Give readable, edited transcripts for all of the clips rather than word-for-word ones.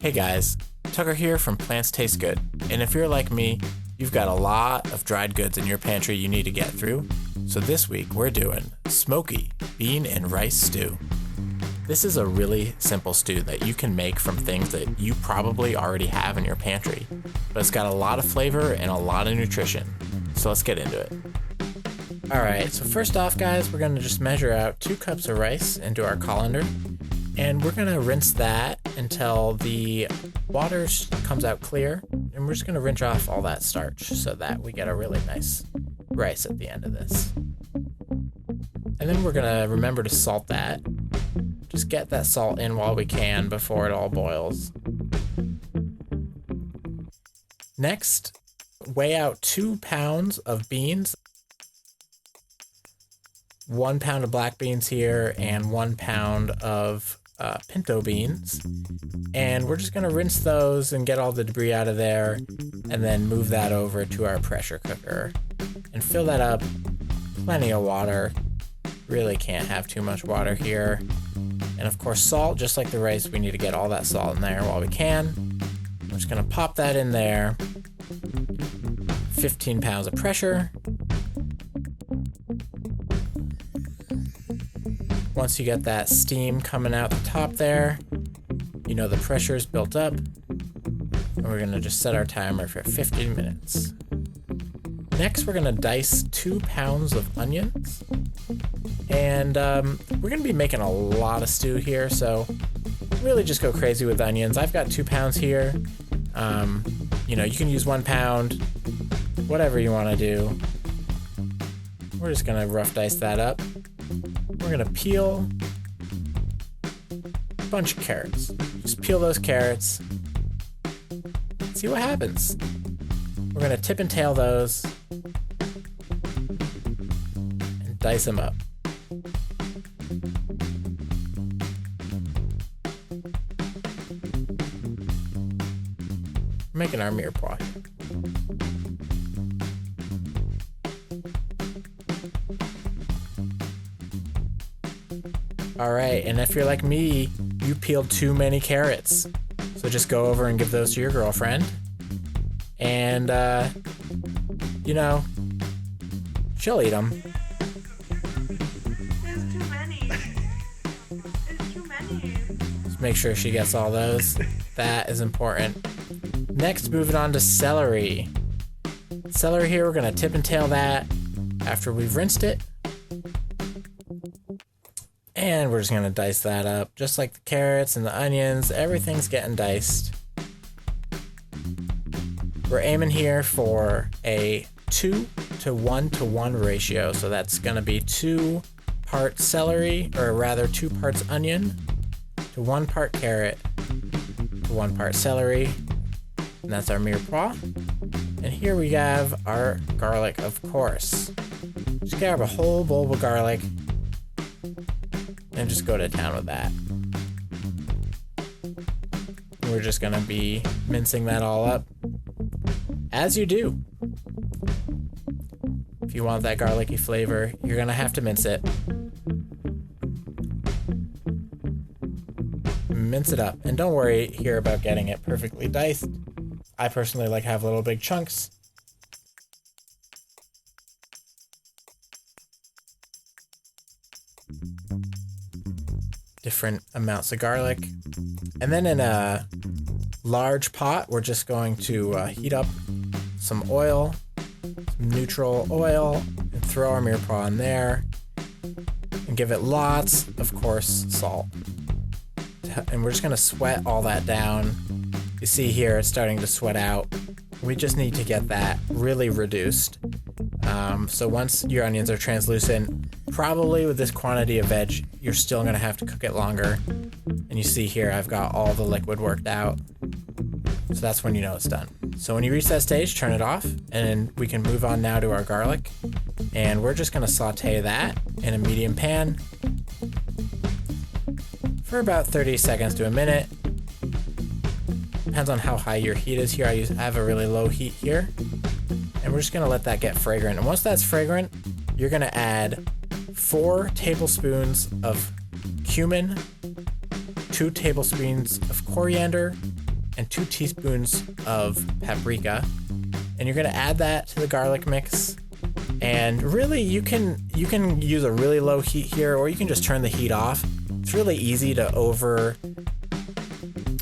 Hey guys, Tucker here from Plants Taste Good, and if you're like me, you've got a lot of dried goods in your pantry you need to get through, so this week we're doing Smoky Bean and Rice Stew. This is a really simple stew that you can make from things that you probably already have in your pantry, but it's got a lot of flavor and a lot of nutrition, so let's get into it. Alright, so first off guys, we're going to just measure out 2 cups of rice into our colander. And we're going to rinse that until the water comes out clear. And we're just going to rinse off all that starch so that we get a really nice rice at the end of this. And then we're going to remember to salt that. Just get that salt in while we can before it all boils. Next, weigh out 2 pounds of beans. 1 pound of black beans here and 1 pound of pinto beans, and we're just going to rinse those and get all the debris out of there, and then move that over to our pressure cooker and fill that up. Plenty of water, really can't have too much water here, and of course salt. Just like the rice, we need to get all that salt in there while we can. We're just going to pop that in there. 15 pounds of pressure. Once you get that steam coming out the top there, you know the pressure is built up. And we're going to just set our timer for 15 minutes. Next, we're going to dice 2 pounds of onions. And we're going to be making a lot of stew here, so really just go crazy with onions. I've got 2 pounds here. You can use 1 pound, whatever you want to do. We're just going to rough dice that up. We're going to peel a bunch of carrots. Just peel those carrots. See what happens. We're going to tip and tail those and dice them up. We're making our mirepoix. Alright, and if you're like me, you peeled too many carrots. So just go over and give those to your girlfriend. And, she'll eat them. There's too many. There's too many. Just make sure she gets all those. That is important. Next, moving on to celery. Celery here, we're going to tip and tail that after we've rinsed it. And we're just going to dice that up. Just like the carrots and the onions, everything's getting diced. We're aiming here for a 2 to 1 to 1 ratio. So that's going to be 2 parts celery, or rather 2 parts onion to 1 part carrot to 1 part celery. And that's our mirepoix. And here we have our garlic, of course. Just grab a whole bowl of garlic and just go to town with that. We're just gonna be mincing that all up, as you do. If you want that garlicky flavor, you're gonna have to mince it. Mince it up, and don't worry here about getting it perfectly diced. I personally like to have little big chunks. Different amounts of garlic. And then in a large pot, we're just going to heat up some oil, some neutral oil, and throw our mirepoix in there. And give it lots, of course, salt. And we're just going to sweat all that down. You see here, it's starting to sweat out. We just need to get that really reduced. So once your onions are translucent, probably with this quantity of veg, you're still going to have to cook it longer. And you see here, I've got all the liquid worked out. So that's when you know it's done. So when you reach that stage, turn it off, and we can move on now to our garlic. And we're just going to saute that in a medium pan for about 30 seconds to a minute. Depends on how high your heat is here. I have a really low heat here. And we're just going to let that get fragrant. And once that's fragrant, you're going to add 4 tablespoons of cumin, 2 tablespoons of coriander, and 2 teaspoons of paprika. And you're gonna add that to the garlic mix. And really, you can use a really low heat here, or you can just turn the heat off. It's really easy to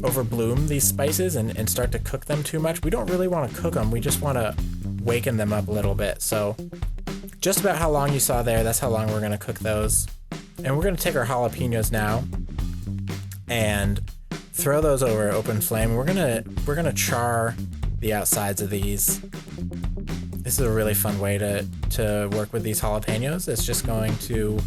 overbloom these spices and start to cook them too much. We don't really want to cook them. We just want to waken them up a little bit. So just about how long you saw there, that's how long we're going to cook those. And we're going to take our jalapenos now and throw those over open flame. We're going to char the outsides of these. This is a really fun way to work with these jalapenos. It's just going to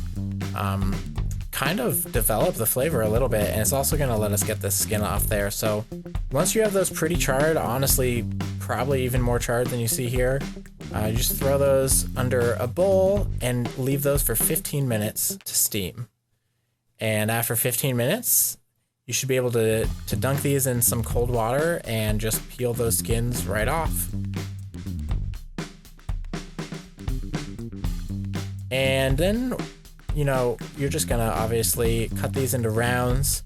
kind of develop the flavor a little bit, and it's also going to let us get the skin off there. So once you have those pretty charred, honestly probably even more charred than you see here, you just throw those under a bowl and leave those for 15 minutes to steam. And after 15 minutes, you should be able to dunk these in some cold water and just peel those skins right off. And then, you know, you're just gonna obviously cut these into rounds.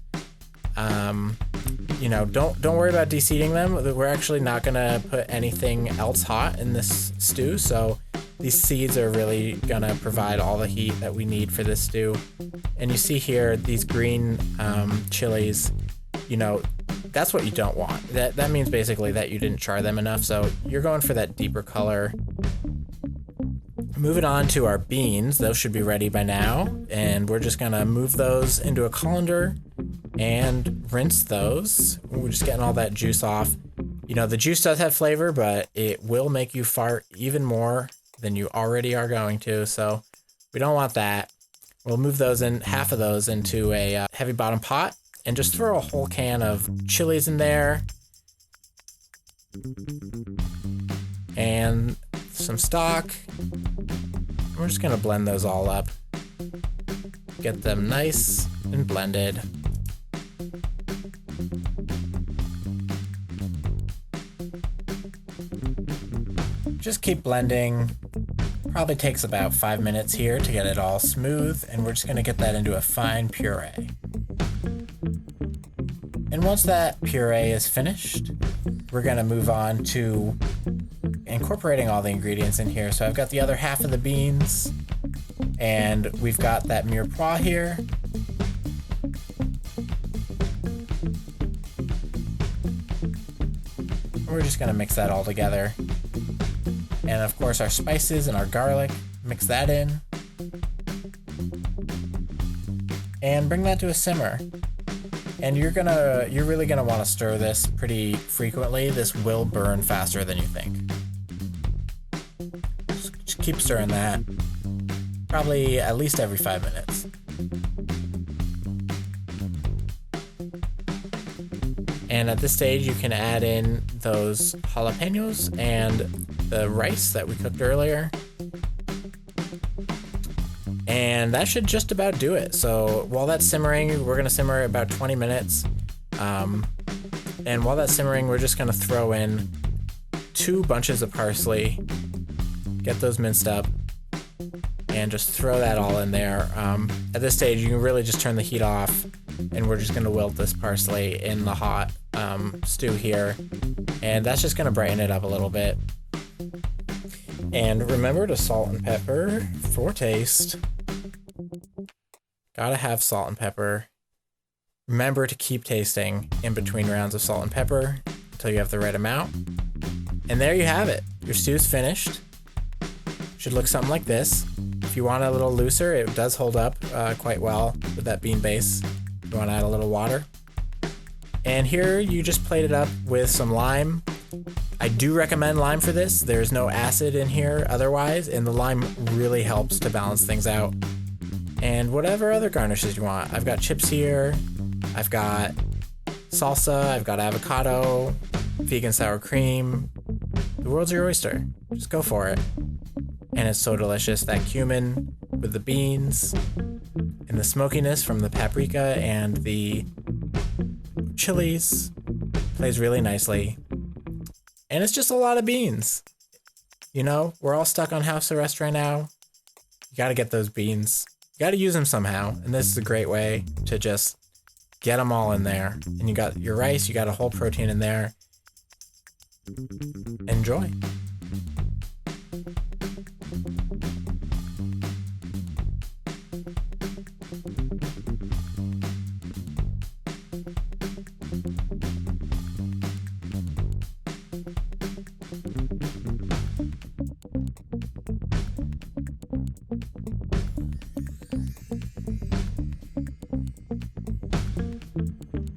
You know, don't worry about deseeding them. We're actually not gonna put anything else hot in this stew, so these seeds are really gonna provide all the heat that we need for this stew. And you see here, these green chilies, you know, that's what you don't want. That means basically that you didn't char them enough, so you're going for that deeper color. Moving on to our beans, those should be ready by now, and we're just gonna move those into a colander and rinse those. We're just getting all that juice off. You know, the juice does have flavor, but it will make you fart even more than you already are going to, so we don't want that. We'll move those in, half of those, into a heavy bottom pot and just throw a whole can of chilies in there and some stock. We're just gonna blend those all up, get them nice and blended. Just keep blending. Probably takes about 5 minutes here to get it all smooth, and we're just gonna get that into a fine puree. And once that puree is finished, we're gonna move on to incorporating all the ingredients in here. So I've got the other half of the beans, and we've got that mirepoix here. We're just gonna mix that all together. And of course our spices and our garlic, mix that in. And bring that to a simmer. And you're really gonna wanna stir this pretty frequently. This will burn faster than you think. Just keep stirring that. Probably at least every 5 minutes. And at this stage, you can add in those jalapenos and the rice that we cooked earlier. And that should just about do it. So while that's simmering, we're gonna simmer about 20 minutes. And while that's simmering, we're just gonna throw in 2 bunches of parsley, get those minced up, and just throw that all in there. At this stage, you can really just turn the heat off, and we're just gonna wilt this parsley in the hot stew here. And that's just gonna brighten it up a little bit. And remember to salt and pepper for taste. Gotta have salt and pepper. Remember to keep tasting in between rounds of salt and pepper until you have the right amount. And there you have it. Your stew's finished. Should look something like this. If you want it a little looser, it does hold up quite well with that bean base. If you want to add a little water. And here you just plate it up with some lime. I do recommend lime for this. There's no acid in here otherwise, and the lime really helps to balance things out. And whatever other garnishes you want. I've got chips here. I've got salsa. I've got avocado, vegan sour cream. The world's your oyster. Just go for it. And it's so delicious. That cumin with the beans and the smokiness from the paprika and the chilies plays really nicely. And it's just a lot of beans. You know, we're all stuck on house arrest right now. You gotta get those beans. You gotta use them somehow. And this is a great way to just Get them all in there. And you got your rice, you got a whole protein in there. Enjoy.